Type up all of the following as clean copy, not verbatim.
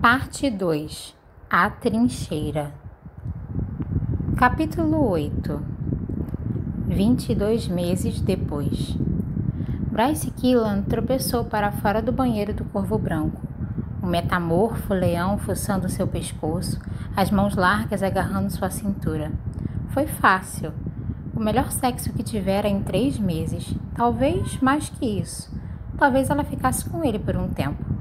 Parte 2. A Trincheira. Capítulo 8. 22 meses depois. Bryce Killan tropeçou para fora do banheiro do Corvo Branco. O metamorfo leão fuçando seu pescoço, as mãos largas agarrando sua cintura. Foi fácil. O melhor sexo que tivera em 3 meses. Talvez mais que isso. Talvez ela ficasse com ele por um tempo.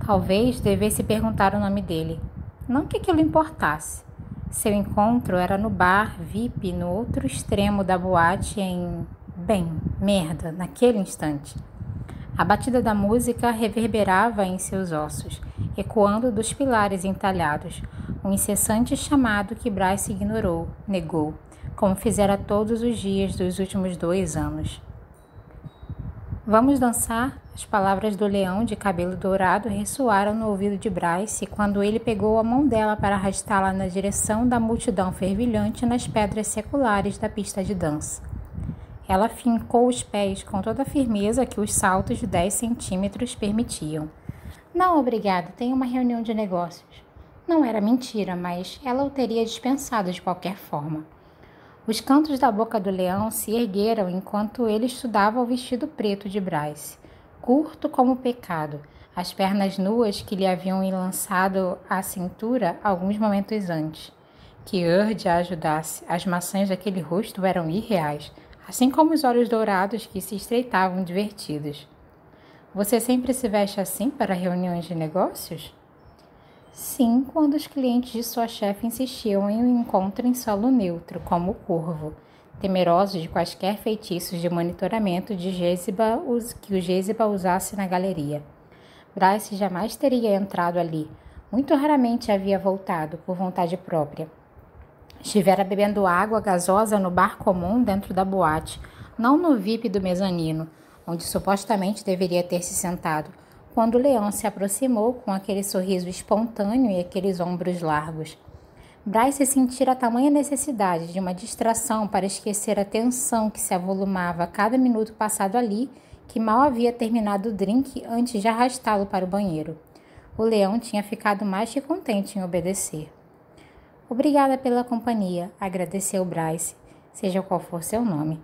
Talvez devesse perguntar o nome dele. Não que aquilo importasse. Seu encontro era no bar VIP no outro extremo da boate merda, naquele instante. A batida da música reverberava em seus ossos, ecoando dos pilares entalhados, um incessante chamado que Bryce negou, como fizera todos os dias dos últimos 2 anos. Vamos dançar? As palavras do leão de cabelo dourado ressoaram no ouvido de Bryce quando ele pegou a mão dela para arrastá-la na direção da multidão fervilhante nas pedras seculares da pista de dança. Ela fincou os pés com toda a firmeza que os saltos de 10 centímetros permitiam. Não, obrigada, tenho uma reunião de negócios. Não era mentira, mas ela o teria dispensado de qualquer forma. Os cantos da boca do leão se ergueram enquanto ele estudava o vestido preto de Bryce, curto como o pecado, as pernas nuas que lhe haviam enlaçado à cintura alguns momentos antes. Que Urd a ajudasse, as maçãs daquele rosto eram irreais, assim como os olhos dourados que se estreitavam divertidos. Você sempre se veste assim para reuniões de negócios? Sim, quando os clientes de sua chefe insistiam em um encontro em solo neutro, como o Corvo, temerosos de quaisquer feitiços de monitoramento que o Jezebel usasse na galeria. Bryce jamais teria entrado ali. Muito raramente havia voltado, por vontade própria. Estivera bebendo água gasosa no bar comum dentro da boate, não no VIP do mezanino, onde supostamente deveria ter se sentado, quando o leão se aproximou com aquele sorriso espontâneo e aqueles ombros largos. Bryce sentira a tamanha necessidade de uma distração para esquecer a tensão que se avolumava a cada minuto passado ali, que mal havia terminado o drink antes de arrastá-lo para o banheiro. O leão tinha ficado mais que contente em obedecer. Obrigada pela companhia, agradeceu Bryce, seja qual for seu nome.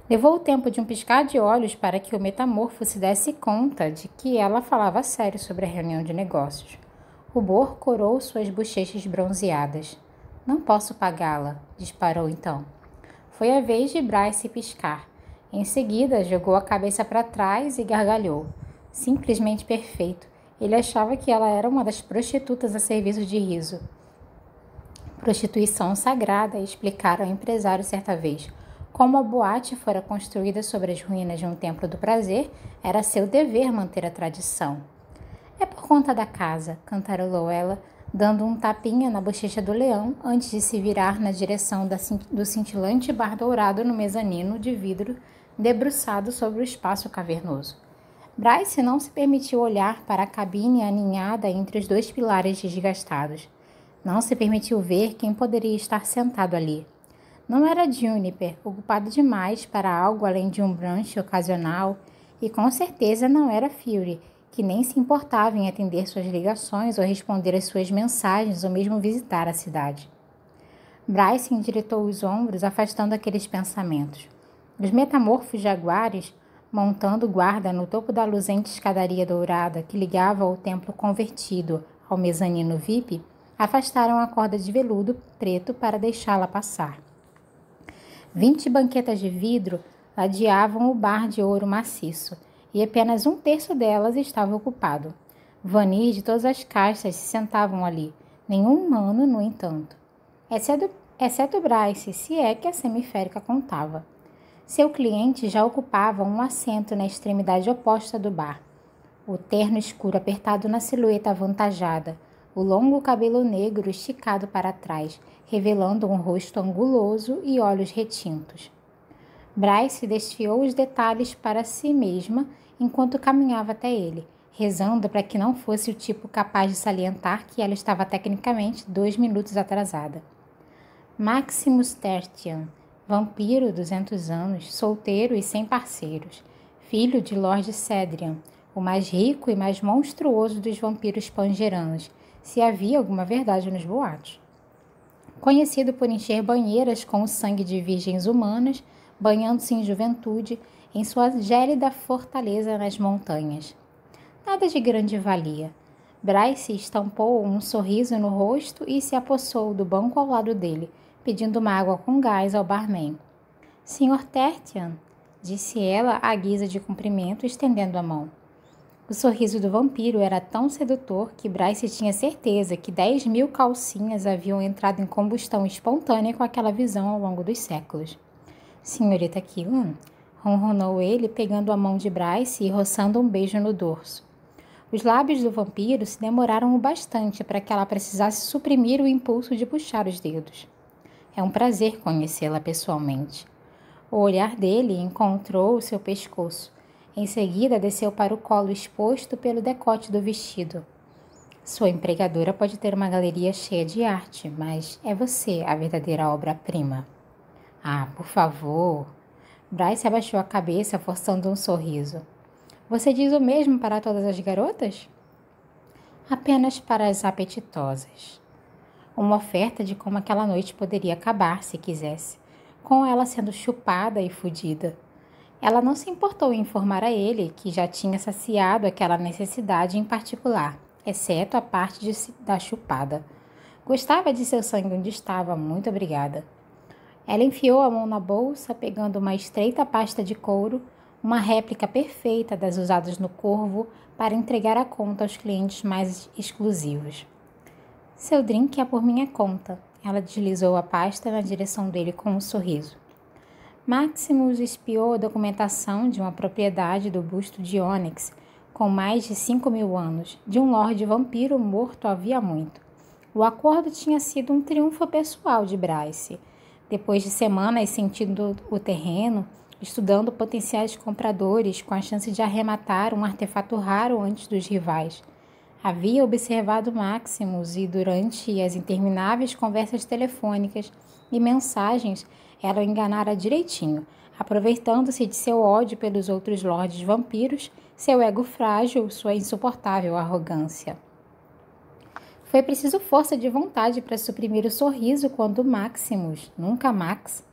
Levou o tempo de um piscar de olhos para que o metamorfo se desse conta de que ela falava sério sobre a reunião de negócios. Rubor corou suas bochechas bronzeadas. Não posso pagá-la, disparou então. Foi a vez de Bryce piscar. Em seguida, jogou a cabeça para trás e gargalhou. Simplesmente perfeito. Ele achava que ela era uma das prostitutas a serviço de riso. Prostituição sagrada, explicara ao empresário certa vez. Como a boate fora construída sobre as ruínas de um templo do prazer, era seu dever manter a tradição. É por conta da casa, cantarolou ela, dando um tapinha na bochecha do leão antes de se virar na direção do cintilante bar dourado no mezanino de vidro debruçado sobre o espaço cavernoso. Bryce não se permitiu olhar para a cabine aninhada entre os 2 pilares desgastados. Não se permitiu ver quem poderia estar sentado ali. Não era Juniper, ocupado demais para algo além de um brunch ocasional, e com certeza não era Fury, que nem se importava em atender suas ligações ou responder às suas mensagens ou mesmo visitar a cidade. Bryce endireitou os ombros, afastando aqueles pensamentos. Os metamorfos jaguares, montando guarda no topo da luzente escadaria dourada que ligava o templo convertido ao mezanino VIP, afastaram a corda de veludo preto para deixá-la passar. 20 banquetas de vidro ladeavam o bar de ouro maciço, e apenas 1/3 delas estava ocupado. Vanir de todas as castas se sentavam ali, nenhum humano, no entanto. Exceto Bryce, se é que a semiférica contava. Seu cliente já ocupava um assento na extremidade oposta do bar. O terno escuro apertado na silhueta avantajada, o longo cabelo negro esticado para trás, revelando um rosto anguloso e olhos retintos. Bryce desfiou os detalhes para si mesma enquanto caminhava até ele, rezando para que não fosse o tipo capaz de salientar que ela estava tecnicamente 2 minutos atrasada. Maximus Tertian, vampiro 200 anos, solteiro e sem parceiros, filho de Lord Cedrian, o mais rico e mais monstruoso dos vampiros pangeranos, se havia alguma verdade nos boatos. Conhecido por encher banheiras com o sangue de virgens humanas, banhando-se em juventude em sua gélida fortaleza nas montanhas. Nada de grande valia. Bryce estampou um sorriso no rosto e se apossou do banco ao lado dele, pedindo uma água com gás ao barman. Sr. Tertian, disse ela à guisa de cumprimento, estendendo a mão. O sorriso do vampiro era tão sedutor que Bryce tinha certeza que 10.000 calcinhas haviam entrado em combustão espontânea com aquela visão ao longo dos séculos. Senhorita Killan, ronronou ele, pegando a mão de Bryce e roçando um beijo no dorso. Os lábios do vampiro se demoraram o bastante para que ela precisasse suprimir o impulso de puxar os dedos. É um prazer conhecê-la pessoalmente. O olhar dele encontrou o seu pescoço. Em seguida, desceu para o colo exposto pelo decote do vestido. Sua empregadora pode ter uma galeria cheia de arte, mas é você a verdadeira obra-prima. Ah, por favor. Bryce abaixou a cabeça, forçando um sorriso. Você diz o mesmo para todas as garotas? Apenas para as apetitosas. Uma oferta de como aquela noite poderia acabar se quisesse, com ela sendo chupada e fudida. Ela não se importou em informar a ele que já tinha saciado aquela necessidade em particular, exceto a parte da chupada. Gostava de seu sangue onde estava, muito obrigada. Ela enfiou a mão na bolsa, pegando uma estreita pasta de couro, uma réplica perfeita das usadas no Corvo, para entregar a conta aos clientes mais exclusivos. Seu drink é por minha conta. Ela deslizou a pasta na direção dele com um sorriso. Maximus espiou a documentação de uma propriedade do busto de ônix, com mais de 5.000 anos, de um lorde vampiro morto havia muito. O acordo tinha sido um triunfo pessoal de Bryce. Depois de semanas sentindo o terreno, estudando potenciais compradores com a chance de arrematar um artefato raro antes dos rivais. Havia observado Maximus e, durante as intermináveis conversas telefônicas e mensagens, ela o enganara direitinho, aproveitando-se de seu ódio pelos outros lordes vampiros, seu ego frágil, sua insuportável arrogância. Foi preciso força de vontade para suprimir o sorriso quando Maximus, nunca Max,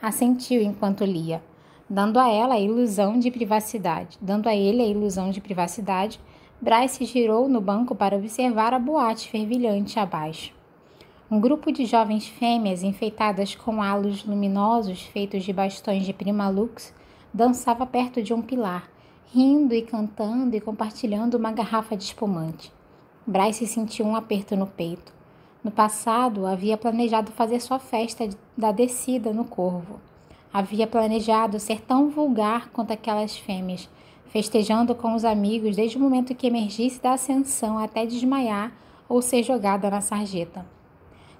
assentiu enquanto lia, dando a ele a ilusão de privacidade. Bryce girou no banco para observar a boate fervilhante abaixo. Um grupo de jovens fêmeas enfeitadas com halos luminosos feitos de bastões de Primalux dançava perto de um pilar, rindo e cantando e compartilhando uma garrafa de espumante. Bryce sentiu um aperto no peito. No passado, havia planejado fazer sua festa da descida no Corvo. Havia planejado ser tão vulgar quanto aquelas fêmeas, festejando com os amigos desde o momento que emergisse da ascensão até desmaiar ou ser jogada na sarjeta.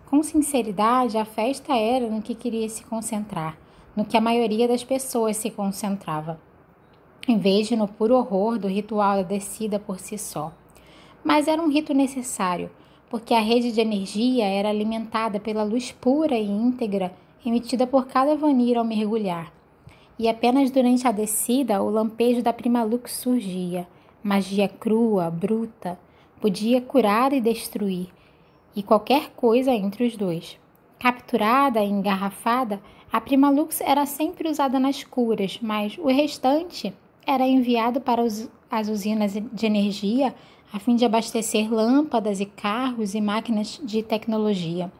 Com sinceridade, a festa era no que queria se concentrar, no que a maioria das pessoas se concentrava, em vez de no puro horror do ritual da descida por si só. Mas era um rito necessário, porque a rede de energia era alimentada pela luz pura e íntegra emitida por cada vanir ao mergulhar. E apenas durante a descida o lampejo da Primalux surgia, magia crua, bruta, podia curar e destruir, e qualquer coisa entre os dois. Capturada e engarrafada, a Primalux era sempre usada nas curas, mas o restante era enviado para as usinas de energia a fim de abastecer lâmpadas e carros e máquinas de tecnologia.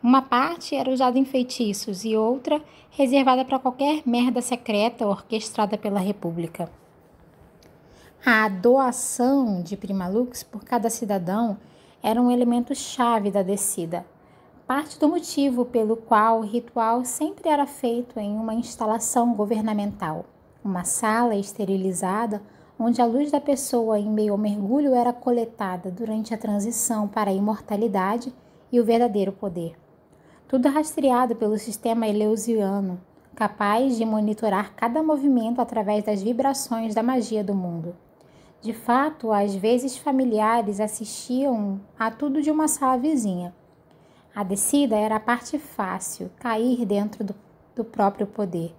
Uma parte era usada em feitiços e outra reservada para qualquer merda secreta orquestrada pela República. A doação de Primalux por cada cidadão era um elemento chave da descida, parte do motivo pelo qual o ritual sempre era feito em uma instalação governamental, uma sala esterilizada onde a luz da pessoa em meio ao mergulho era coletada durante a transição para a imortalidade e o verdadeiro poder. Tudo rastreado pelo sistema eleusiano, capaz de monitorar cada movimento através das vibrações da magia do mundo. De fato, às vezes familiares assistiam a tudo de uma sala vizinha. A descida era a parte fácil, cair dentro do próprio poder.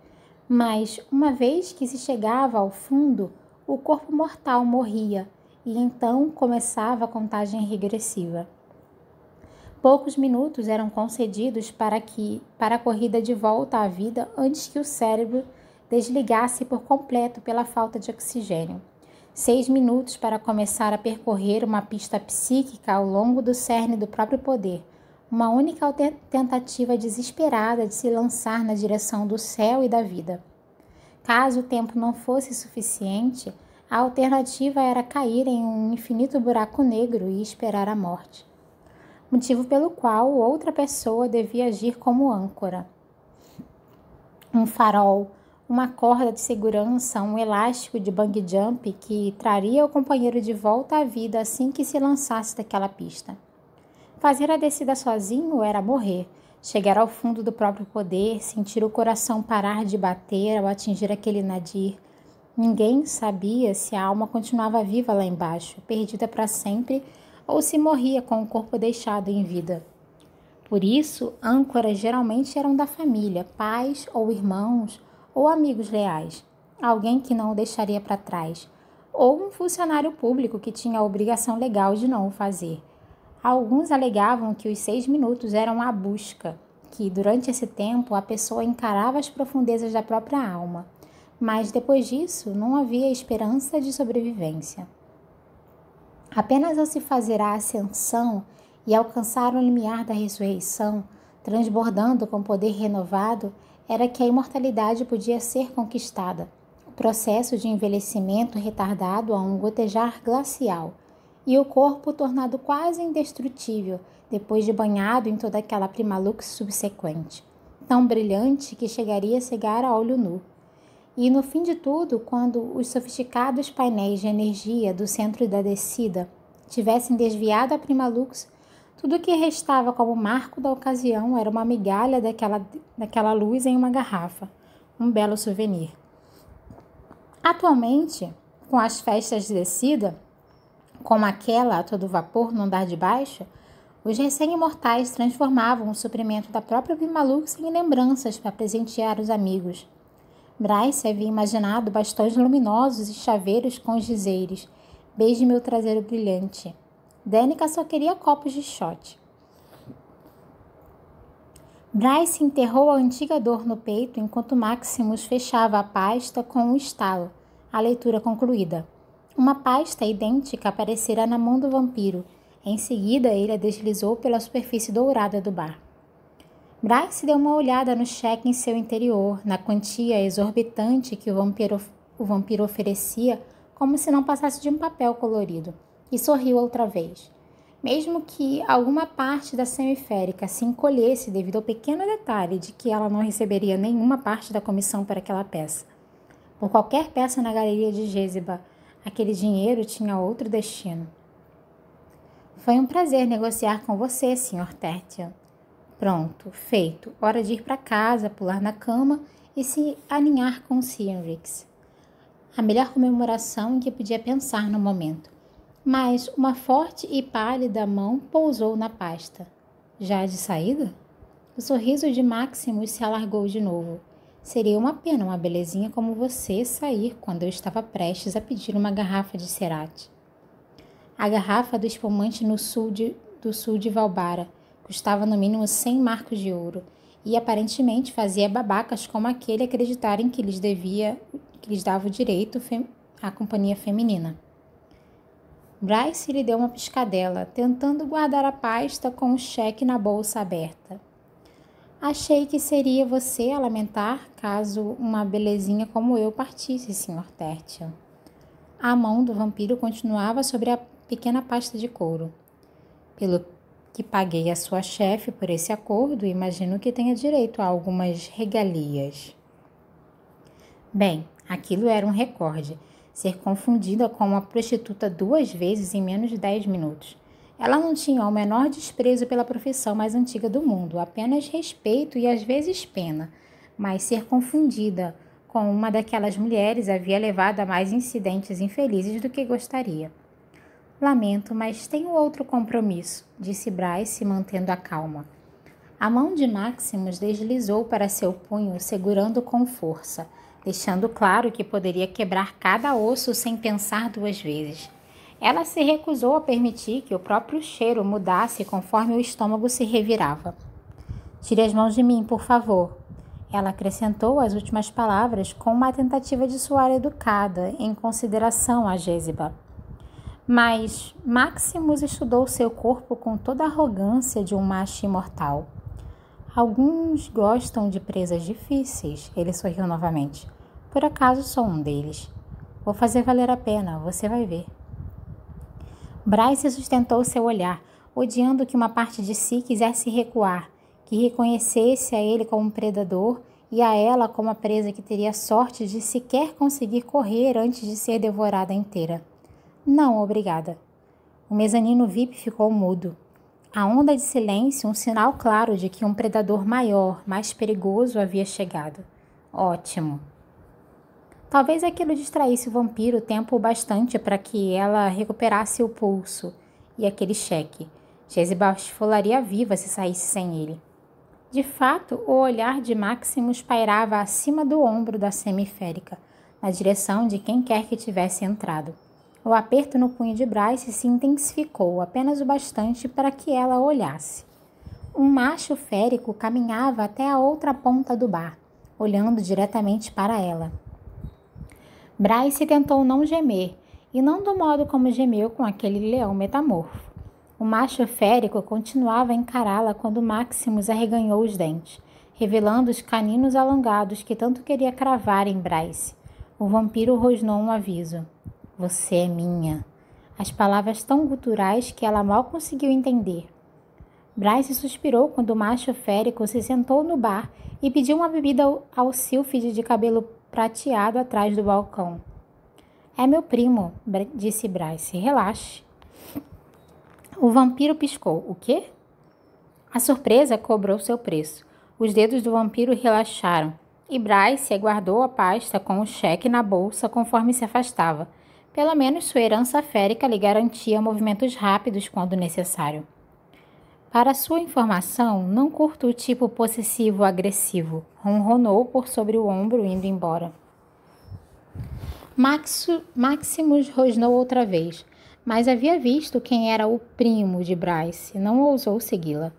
Mas, uma vez que se chegava ao fundo, o corpo mortal morria e então começava a contagem regressiva. Poucos minutos eram concedidos para a corrida de volta à vida antes que o cérebro desligasse por completo pela falta de oxigênio. 6 minutos para começar a percorrer uma pista psíquica ao longo do cerne do próprio poder, uma única tentativa desesperada de se lançar na direção do céu e da vida. Caso o tempo não fosse suficiente, a alternativa era cair em um infinito buraco negro e esperar a morte. Motivo pelo qual outra pessoa devia agir como âncora. Um farol, uma corda de segurança, um elástico de bungee jump que traria o companheiro de volta à vida assim que se lançasse daquela pista. Fazer a descida sozinho era morrer, chegar ao fundo do próprio poder, sentir o coração parar de bater ao atingir aquele nadir. Ninguém sabia se a alma continuava viva lá embaixo, perdida para sempre, ou se morria com o corpo deixado em vida. Por isso, âncoras geralmente eram da família, pais ou irmãos ou amigos leais, alguém que não o deixaria para trás, ou um funcionário público que tinha a obrigação legal de não o fazer. Alguns alegavam que os 6 minutos eram a busca, que durante esse tempo a pessoa encarava as profundezas da própria alma, mas depois disso não havia esperança de sobrevivência. Apenas ao se fazer a ascensão e alcançar o limiar da ressurreição, transbordando com poder renovado, era que a imortalidade podia ser conquistada. O processo de envelhecimento retardado a um gotejar glacial, e o corpo tornado quase indestrutível, depois de banhado em toda aquela primalux subsequente, tão brilhante que chegaria a cegar a olho nu. E no fim de tudo, quando os sofisticados painéis de energia do centro da descida tivessem desviado a primalux, tudo o que restava como marco da ocasião era uma migalha daquela luz em uma garrafa, um belo souvenir. Atualmente, com as festas de descida, como aquela a todo vapor no andar de baixo, os recém-imortais transformavam o suprimento da própria primalux em lembranças para presentear os amigos. Bryce havia imaginado bastões luminosos e chaveiros com os dizeres: "Beije meu traseiro brilhante." Danica só queria copos de shot. Bryce enterrou a antiga dor no peito enquanto Maximus fechava a pasta com um estalo, a leitura concluída. Uma pasta idêntica aparecera na mão do vampiro. Em seguida, ele a deslizou pela superfície dourada do bar. Bryce deu uma olhada no cheque em seu interior, na quantia exorbitante que o vampiro oferecia, como se não passasse de um papel colorido, e sorriu outra vez. Mesmo que alguma parte da semiférica se encolhesse devido ao pequeno detalhe de que ela não receberia nenhuma parte da comissão para aquela peça. Por qualquer peça na galeria de Jezebel, aquele dinheiro tinha outro destino. Foi um prazer negociar com você, Sr. Tertian. Pronto, feito. Hora de ir para casa, pular na cama e se aninhar com Cynrix. A melhor comemoração em que podia pensar no momento. Mas uma forte e pálida mão pousou na pasta. Já de saída? O sorriso de Maximus se alargou de novo. Seria uma pena uma belezinha como você sair quando eu estava prestes a pedir uma garrafa de Cerate. A garrafa do espumante do sul de Valbara custava no mínimo 100 marcos de ouro e aparentemente fazia babacas como aquele acreditarem que lhes dava o direito à companhia feminina. Bryce lhe deu uma piscadela, tentando guardar a pasta com o cheque na bolsa aberta. Achei que seria você a lamentar caso uma belezinha como eu partisse, Sr. Tertian. A mão do vampiro continuava sobre a pequena pasta de couro. Pelo que paguei a sua chefe por esse acordo, imagino que tenha direito a algumas regalias. Bem, aquilo era um recorde. Ser confundida com uma prostituta 2 vezes em menos de 10 minutos. Ela não tinha o menor desprezo pela profissão mais antiga do mundo, apenas respeito e às vezes pena. Mas ser confundida com uma daquelas mulheres havia levado a mais incidentes infelizes do que gostaria. Lamento, mas tenho outro compromisso, disse Bryce, mantendo a calma. A mão de Maximus deslizou para seu punho, segurando com força. deixando claro que poderia quebrar cada osso sem pensar duas vezes. Ela se recusou a permitir que o próprio cheiro mudasse conforme o estômago se revirava. Tire as mãos de mim, por favor. Ela acrescentou as últimas palavras com uma tentativa de soar educada, em consideração a Jésiba. Mas Maximus estudou seu corpo com toda a arrogância de um macho imortal. Alguns gostam de presas difíceis, ele sorriu novamente. Por acaso sou um deles. Vou fazer valer a pena, você vai ver. Bryce sustentou seu olhar, odiando que uma parte de si quisesse recuar, que reconhecesse a ele como um predador e a ela como a presa que teria sorte de sequer conseguir correr antes de ser devorada inteira. Não, obrigada. O mezanino VIP ficou mudo. A onda de silêncio, um sinal claro de que um predador maior, mais perigoso, havia chegado. Ótimo. Talvez aquilo distraísse o vampiro tempo bastante para que ela recuperasse o pulso e aquele cheque. Jésiba esfolaria viva se saísse sem ele. De fato, o olhar de Maximus pairava acima do ombro da semiférica, na direção de quem quer que tivesse entrado. O aperto no punho de Bryce se intensificou apenas o bastante para que ela olhasse. Um macho férico caminhava até a outra ponta do bar, olhando diretamente para ela. Bryce tentou não gemer, e não do modo como gemeu com aquele leão metamorfo. O macho férico continuava a encará-la quando Maximus arreganhou os dentes, revelando os caninos alongados que tanto queria cravar em Bryce. O vampiro rosnou um aviso. Você é minha. As palavras tão guturais que ela mal conseguiu entender. Bryce suspirou quando o macho férico se sentou no bar e pediu uma bebida ao sílfide de cabelo prateado atrás do balcão. É meu primo, disse Bryce. Relaxe. O vampiro piscou. O quê? A surpresa cobrou seu preço. Os dedos do vampiro relaxaram e Bryce guardou a pasta com o cheque na bolsa conforme se afastava. Pelo menos sua herança férica lhe garantia movimentos rápidos quando necessário. Para sua informação, não curto o tipo possessivo-agressivo, ronronou por sobre o ombro indo embora. Maximus rosnou outra vez, mas havia visto quem era o primo de Bryce e não ousou segui-la.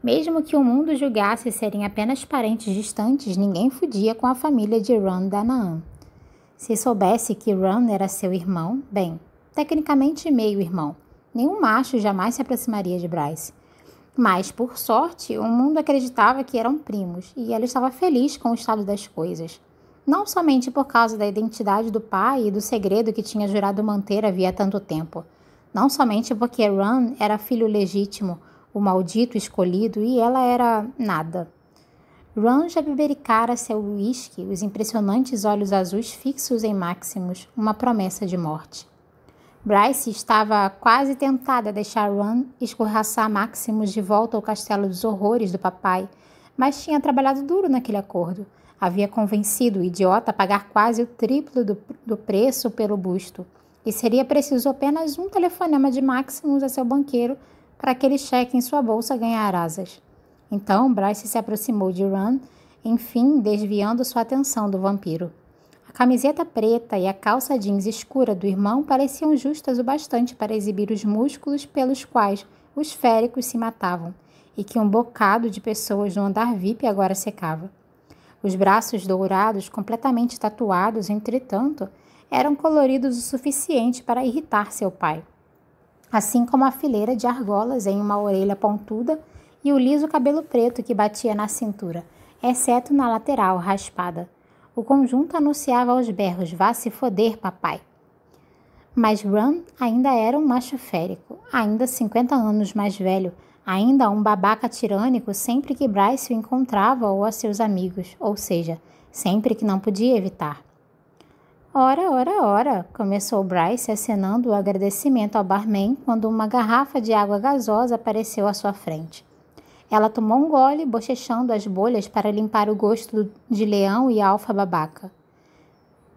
Mesmo que o mundo julgasse serem apenas parentes distantes, ninguém fudia com a família de Ron Danaan. Se soubesse que Ron era seu irmão, bem, tecnicamente meio-irmão, nenhum macho jamais se aproximaria de Bryce. Mas, por sorte, o mundo acreditava que eram primos, e ela estava feliz com o estado das coisas. Não somente por causa da identidade do pai e do segredo que tinha jurado manter havia tanto tempo. Não somente porque Ron era filho legítimo, o maldito escolhido, e ela era nada. Ron já bebericara seu uísque, os impressionantes olhos azuis fixos em Maximus, uma promessa de morte. Bryce estava quase tentada a deixar Ron escorraçar Maximus de volta ao castelo dos horrores do papai, mas tinha trabalhado duro naquele acordo. Havia convencido o idiota a pagar quase o triplo do preço pelo busto, e seria preciso apenas um telefonema de Maximus a seu banqueiro para aquele cheque em sua bolsa ganhar asas. Então, Bryce se aproximou de Ron, enfim, desviando sua atenção do vampiro. A camiseta preta e a calça jeans escura do irmão pareciam justas o bastante para exibir os músculos pelos quais os féricos se matavam, e que um bocado de pessoas no andar VIP agora secava. Os braços dourados, completamente tatuados, entretanto, eram coloridos o suficiente para irritar seu pai. Assim como a fileira de argolas em uma orelha pontuda e o liso cabelo preto que batia na cintura, exceto na lateral raspada. O conjunto anunciava aos berros: vá se foder, papai. Mas Ron ainda era um macho férico, ainda 50 anos mais velho, ainda um babaca tirânico sempre que Bryce o encontrava ou a seus amigos, ou seja, sempre que não podia evitar. Ora, começou Bryce acenando o agradecimento ao barman quando uma garrafa de água gasosa apareceu à sua frente. Ela tomou um gole, bochechando as bolhas para limpar o gosto de leão e alfa babaca.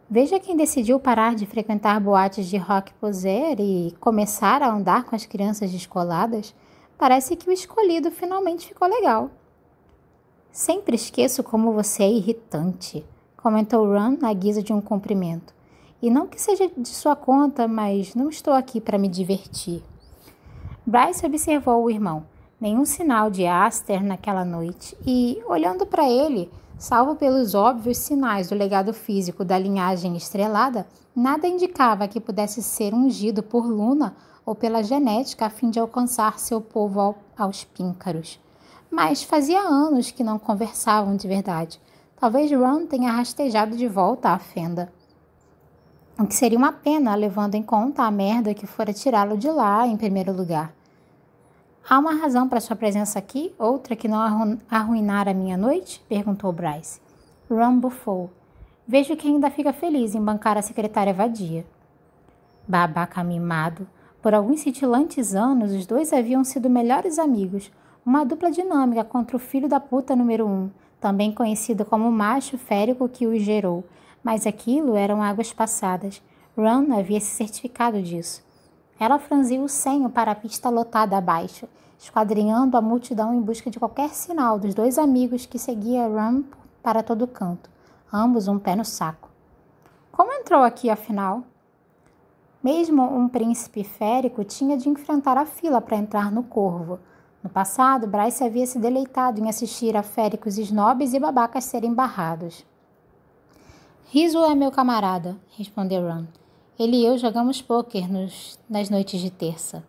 Veja quem decidiu parar de frequentar boates de rock poser e começar a andar com as crianças descoladas. Parece que o escolhido finalmente ficou legal. Sempre esqueço como você é irritante, comentou Ron na guisa de um cumprimento. E não que seja de sua conta, mas não estou aqui para me divertir. Bryce observou o irmão. Nenhum sinal de Aster naquela noite e, olhando para ele, salvo pelos óbvios sinais do legado físico da linhagem estrelada, nada indicava que pudesse ser ungido por Luna ou pela genética a fim de alcançar seu povo aos píncaros. Mas fazia anos que não conversavam de verdade. Talvez Ron tenha rastejado de volta à fenda. O que seria uma pena, levando em conta a merda que fora tirá-lo de lá em primeiro lugar. Há uma razão para sua presença aqui? Outra que não arruinar a minha noite? Perguntou Bryce. Ron bufou. Vejo que ainda fica feliz em bancar a secretária vadia. Babaca mimado. Por alguns cintilantes anos, os dois haviam sido melhores amigos. Uma dupla dinâmica contra o filho da puta número 1, também conhecido como o macho férico que os gerou. Mas aquilo eram águas passadas. Ron havia se certificado disso. Ela franziu o senho para a pista lotada abaixo, esquadrinhando a multidão em busca de qualquer sinal dos dois amigos que seguia Ron para todo canto, ambos um pé no saco. Como entrou aqui, afinal? Mesmo um príncipe férico tinha de enfrentar a fila para entrar no Corvo. No passado, Bryce havia se deleitado em assistir a féricos snobs e babacas serem barrados. Riso é meu camarada, respondeu Ron. Ele e eu jogamos pôquer nas noites de terça.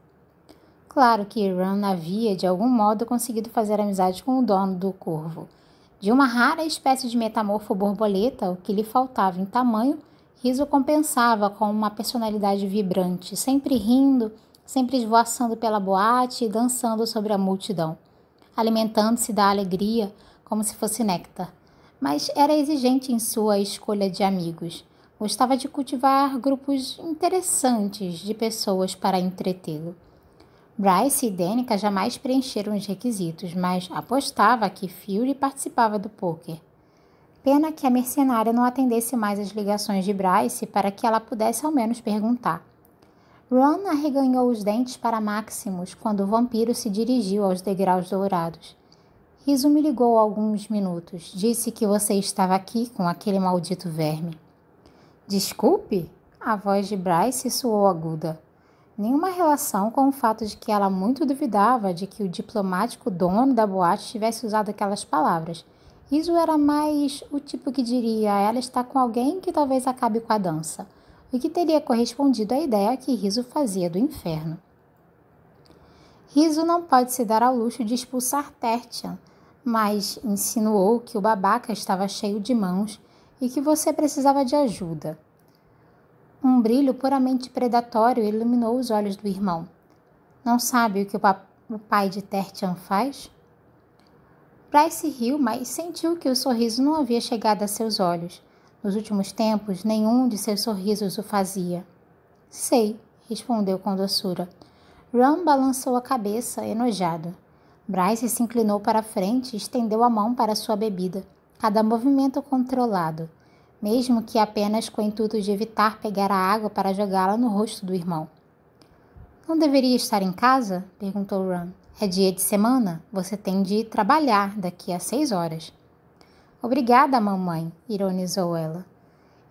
Claro que Ron havia, de algum modo, conseguido fazer amizade com o dono do Corvo. De uma rara espécie de metamorfo borboleta, o que lhe faltava em tamanho, Riso compensava com uma personalidade vibrante, sempre rindo, sempre esvoaçando pela boate e dançando sobre a multidão, alimentando-se da alegria como se fosse néctar. Mas era exigente em sua escolha de amigos. Gostava de cultivar grupos interessantes de pessoas para entretê-lo. Bryce e Danica jamais preencheram os requisitos, mas apostava que Fury participava do pôquer. Pena que a mercenária não atendesse mais as ligações de Bryce para que ela pudesse ao menos perguntar. Ron arreganhou os dentes para Maximus quando o vampiro se dirigiu aos degraus dourados. Riso me ligou há alguns minutos. Disse que você estava aqui com aquele maldito verme. Desculpe? A voz de Bryce soou aguda. Nenhuma relação com o fato de que ela muito duvidava de que o diplomático dono da boate tivesse usado aquelas palavras. Riso era mais o tipo que diria: ela está com alguém que talvez acabe com a dança, o que teria correspondido à ideia que Riso fazia do inferno. Riso não pode se dar ao luxo de expulsar Tertian, mas insinuou que o babaca estava cheio de mãos e que você precisava de ajuda. Um brilho puramente predatório iluminou os olhos do irmão. Não sabe o que o pai de Tertian faz? Bryce riu, mas sentiu que o sorriso não havia chegado a seus olhos. Nos últimos tempos, nenhum de seus sorrisos o fazia. Sei, respondeu com doçura. Ron balançou a cabeça, enojado. Bryce se inclinou para a frente e estendeu a mão para sua bebida, cada movimento controlado, mesmo que apenas com o intuito de evitar pegar a água para jogá-la no rosto do irmão. Não deveria estar em casa? Perguntou Ron. É dia de semana? Você tem de trabalhar daqui a 6 horas. Obrigada, mamãe, ironizou ela.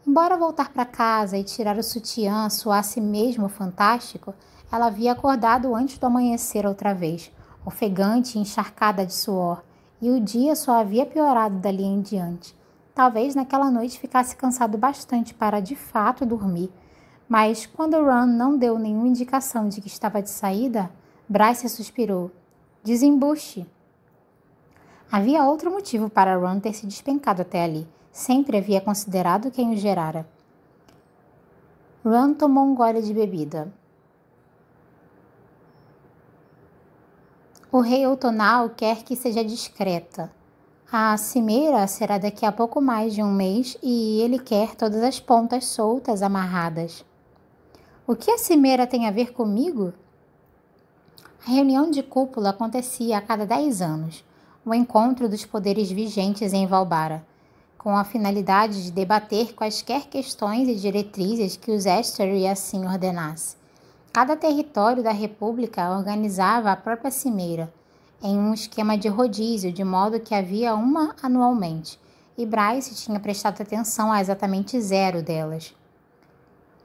Embora voltar para casa e tirar o sutiã soasse mesmo fantástico, ela havia acordado antes do amanhecer outra vez, ofegante e encharcada de suor, e o dia só havia piorado dali em diante. Talvez naquela noite ficasse cansado bastante para, de fato, dormir. Mas, quando Ron não deu nenhuma indicação de que estava de saída, Bryce suspirou. Desembuche. Havia outro motivo para Ron ter se despencado até ali. Sempre havia considerado quem o gerara. Ron tomou um gole de bebida. O rei outonal quer que seja discreta. A cimeira será daqui a pouco mais de um mês e ele quer todas as pontas soltas amarradas. O que a cimeira tem a ver comigo? A reunião de cúpula acontecia a cada 10 anos, o encontro dos poderes vigentes em Valbara, com a finalidade de debater quaisquer questões e diretrizes que os Estery assim ordenasse. Cada território da República organizava a própria cimeira, em um esquema de rodízio, de modo que havia uma anualmente, e Bryce tinha prestado atenção a exatamente 0 delas.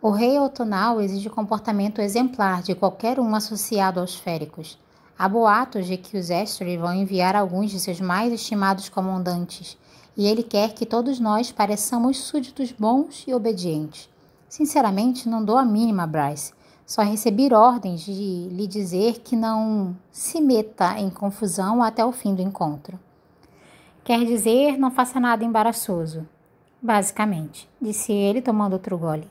O rei outonal exige comportamento exemplar de qualquer um associado aos féricos. Há boatos de que os Estri vão enviar alguns de seus mais estimados comandantes, e ele quer que todos nós pareçamos súditos bons e obedientes. Sinceramente, não dou a mínima a Bryce. Só recebi ordens de lhe dizer que não se meta em confusão até o fim do encontro. Quer dizer, não faça nada embaraçoso. Basicamente, disse ele tomando outro gole.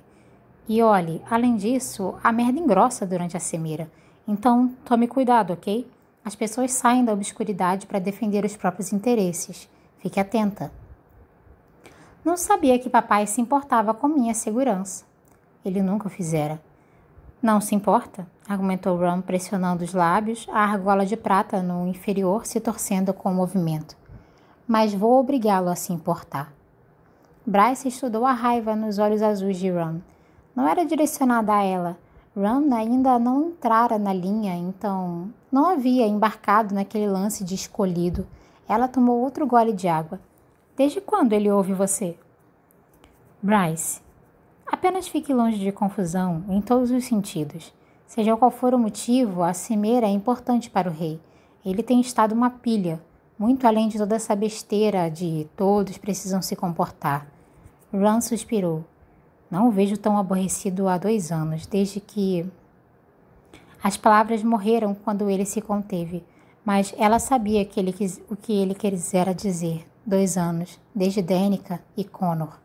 E olhe, além disso, a merda engrossa durante a cimeira. Então, tome cuidado, ok? As pessoas saem da obscuridade para defender os próprios interesses. Fique atenta. Não sabia que papai se importava com minha segurança. Ele nunca o fizera. Não se importa, argumentou Ron, pressionando os lábios, a argola de prata no inferior se torcendo com o movimento. Mas vou obrigá-lo a se importar. Bryce estudou a raiva nos olhos azuis de Ron. Não era direcionada a ela. Ron ainda não entrara na linha, então não havia embarcado naquele lance de escolhido. Ela tomou outro gole de água. Desde quando ele ouve você? Bryce, apenas fique longe de confusão em todos os sentidos. Seja qual for o motivo, a cimeira é importante para o rei. Ele tem estado uma pilha, muito além de toda essa besteira de todos precisam se comportar. Ron suspirou. Não o vejo tão aborrecido há 2 anos, desde que... As palavras morreram quando ele se conteve, mas ela sabia o que ele quisera dizer. 2 anos, desde Danica e Connor.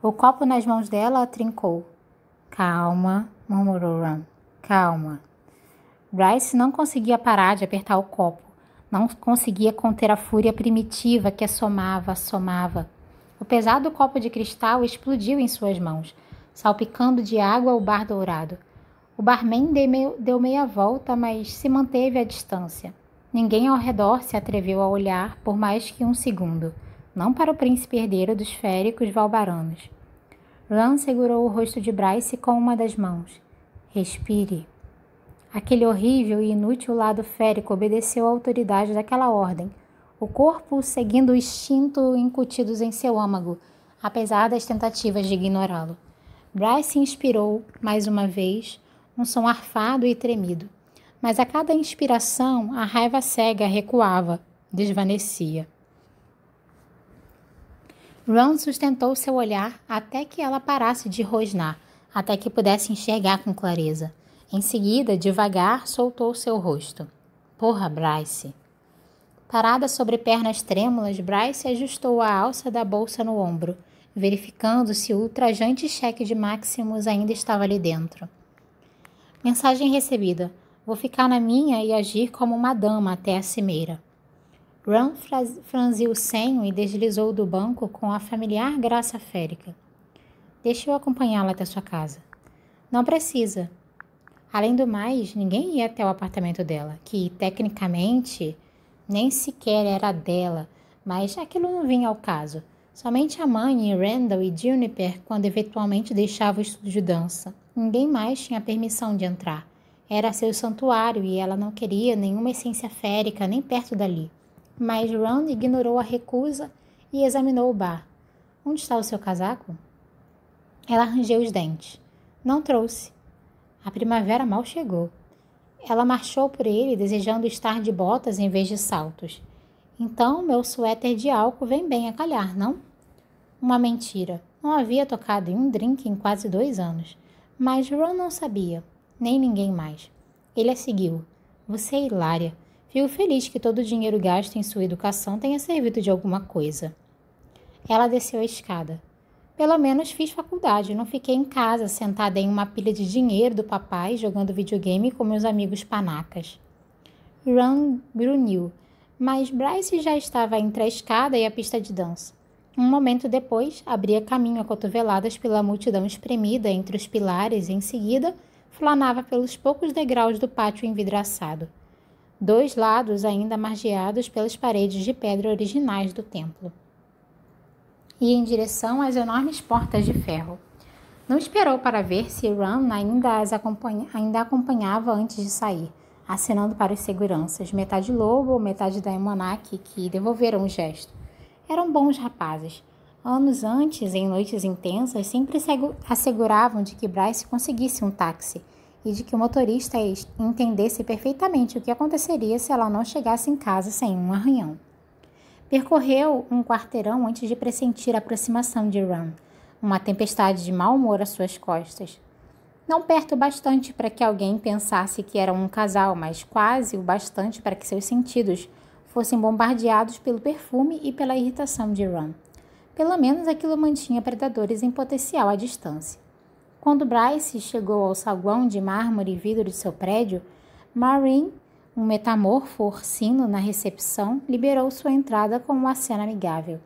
O copo nas mãos dela trincou. Calma, murmurou Ron. Calma. Bryce não conseguia parar de apertar o copo. Não conseguia conter a fúria primitiva que assomava. O pesado copo de cristal explodiu em suas mãos, salpicando de água o bar dourado. O barman deu meia volta, mas se manteve à distância. Ninguém ao redor se atreveu a olhar por mais que 1 segundo, não para o príncipe herdeiro dos féricos valbaranos. Ron segurou o rosto de Bryce com uma das mãos. Respire. Aquele horrível e inútil lado férico obedeceu à autoridade daquela ordem, o corpo seguindo o instinto incutidos em seu âmago, apesar das tentativas de ignorá-lo. Bryce inspirou, mais uma vez, um som arfado e tremido. Mas a cada inspiração, a raiva cega recuava, desvanecia. Ron sustentou seu olhar até que ela parasse de rosnar, até que pudesse enxergar com clareza. Em seguida, devagar, soltou seu rosto. Porra, Bryce! Parada sobre pernas trêmulas, Bryce ajustou a alça da bolsa no ombro, verificando se o ultrajante cheque de Maximus ainda estava ali dentro. Mensagem recebida. Vou ficar na minha e agir como uma dama até a cimeira. Ron franziu o senho e deslizou do banco com a familiar graça férica. Deixe eu acompanhá-la até sua casa. Não precisa. Além do mais, ninguém ia até o apartamento dela, que, tecnicamente, nem sequer era dela, mas aquilo não vinha ao caso. Somente a mãe, Randall e Juniper, quando eventualmente deixava o estúdio de dança. Ninguém mais tinha permissão de entrar. Era seu santuário e ela não queria nenhuma essência férica nem perto dali. Mas Ron ignorou a recusa e examinou o bar. Onde está o seu casaco? Ela rangeu os dentes. Não trouxe. A primavera mal chegou. Ela marchou por ele, desejando estar de botas em vez de saltos. Então, meu suéter de álcool vem bem a calhar, não? Uma mentira. Não havia tocado em um drink em quase 2 anos. Mas Ron não sabia, nem ninguém mais. Ele a seguiu. Você é hilária. Fico feliz que todo o dinheiro gasto em sua educação tenha servido de alguma coisa. Ela desceu a escada. Pelo menos fiz faculdade, não fiquei em casa, sentada em uma pilha de dinheiro do papai, jogando videogame com meus amigos panacas. Ron grunhiu, mas Bryce já estava entre a escada e a pista de dança. Um momento depois, abria caminho a cotoveladas pela multidão espremida entre os pilares e, em seguida, flanava pelos poucos degraus do pátio envidraçado. 2 lados ainda margeados pelas paredes de pedra originais do templo. Ia em direção às enormes portas de ferro. Não esperou para ver se Ron ainda acompanhava antes de sair, acenando para os seguranças, metade lobo, metade da Emonak, que devolveram o gesto. Eram bons rapazes. Anos antes, em noites intensas, sempre se asseguravam de que Bryce conseguisse um táxi e de que o motorista entendesse perfeitamente o que aconteceria se ela não chegasse em casa sem um arranhão. Percorreu um quarteirão antes de pressentir a aproximação de Ron, uma tempestade de mau humor às suas costas. Não perto o bastante para que alguém pensasse que eram um casal, mas quase o bastante para que seus sentidos fossem bombardeados pelo perfume e pela irritação de Ron. Pelo menos aquilo mantinha predadores em potencial à distância. Quando Bryce chegou ao saguão de mármore e vidro de seu prédio, Maureen, um metamorfo ursino na recepção, liberou sua entrada com uma cena amigável.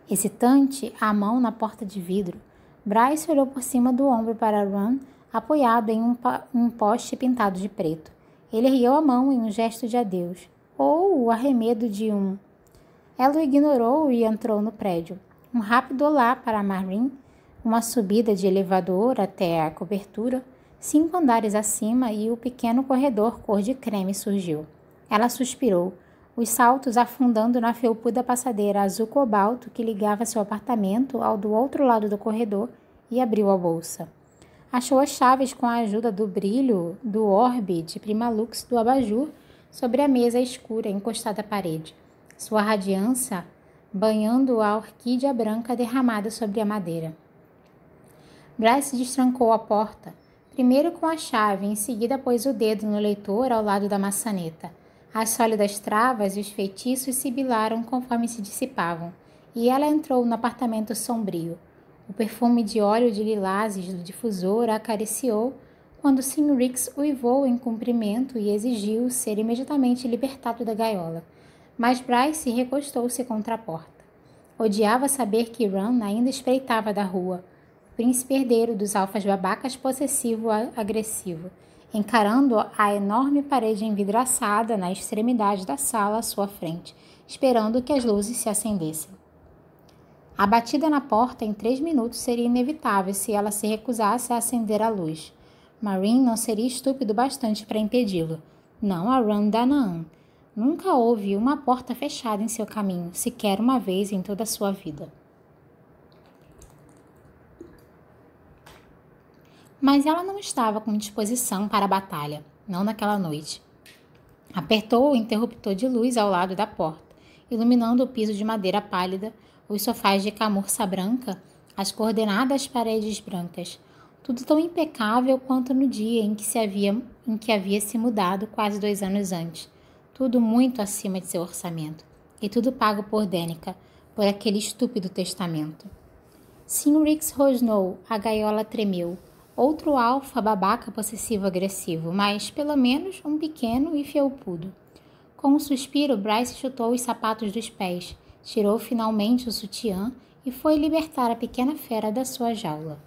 Hesitante, a mão na porta de vidro, Bryce olhou por cima do ombro para Ron, apoiado em um poste pintado de preto. Ele ergueu a mão em um gesto de adeus, ou o arremedo de um. Ela o ignorou e entrou no prédio. Um rápido olá para Maureen, uma subida de elevador até a cobertura, 5 andares acima e o pequeno corredor cor de creme surgiu. Ela suspirou, os saltos afundando na felpuda passadeira azul cobalto que ligava seu apartamento ao do outro lado do corredor e abriu a bolsa. Achou as chaves com a ajuda do brilho do orbe de Primalux do abajur sobre a mesa escura encostada à parede, sua radiância banhando a orquídea branca derramada sobre a madeira. Bryce destrancou a porta, primeiro com a chave, em seguida pôs o dedo no leitor ao lado da maçaneta. As sólidas travas e os feitiços sibilaram conforme se dissipavam, e ela entrou no apartamento sombrio. O perfume de óleo de lilazes do difusor a acariciou quando Sr. Rix uivou em cumprimento e exigiu ser imediatamente libertado da gaiola. Mas Bryce recostou-se contra a porta. Odiava saber que Ron ainda espreitava da rua, o príncipe herdeiro dos alfas babacas possessivo-agressivo, encarando a enorme parede envidraçada na extremidade da sala à sua frente, esperando que as luzes se acendessem. A batida na porta em 3 minutos seria inevitável se ela se recusasse a acender a luz. Maureen não seria estúpido bastante para impedi-lo. Não a Ron Danaan. Nunca houve uma porta fechada em seu caminho, sequer uma vez em toda a sua vida. Mas ela não estava com disposição para a batalha, não naquela noite. Apertou o interruptor de luz ao lado da porta, iluminando o piso de madeira pálida, os sofás de camurça branca, as coordenadas paredes brancas. Tudo tão impecável quanto no dia em que havia se mudado quase 2 anos antes. Tudo muito acima de seu orçamento. E tudo pago por Danica, por aquele estúpido testamento. Sr. Rix rosnou, a gaiola tremeu. Outro alfa babaca possessivo-agressivo, mas, pelo menos, um pequeno e felpudo. Com um suspiro, Bryce chutou os sapatos dos pés, tirou finalmente o sutiã e foi libertar a pequena fera da sua jaula.